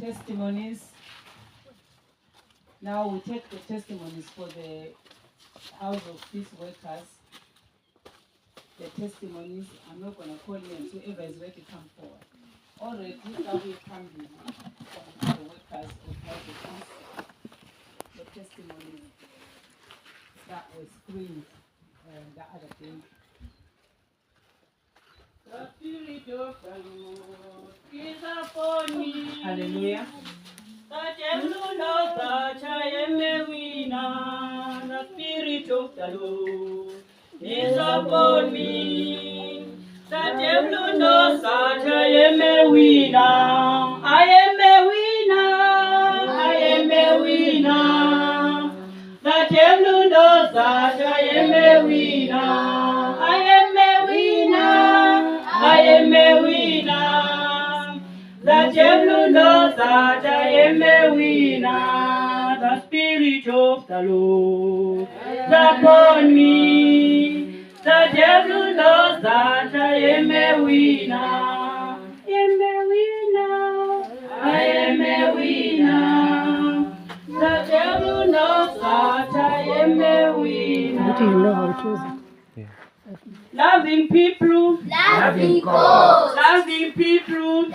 testimonies. Now we take the testimonies for the House of Peace Workers. The testimonies, I'm not going to call names, whoever is ready to come forward. Already, we come from the workers of House of Peace. The testimonies that was screened the other day. The Spirit of the Lord is upon me. Hallelujah. That I know that I am a winner. The Spirit of the Lord is upon me. That I know that I am a winner. I am a winner. I am a winner. That I know that I am a winner. I am a winner. I am a winner. That devil knows that I am a winner. The Spirit of the Lord is upon me. The devil knows that I am a winner. I am a winner. I am a winner. The devil knows that I am a winner. What do you know how to use it? Loving people. Loving God. Loving people.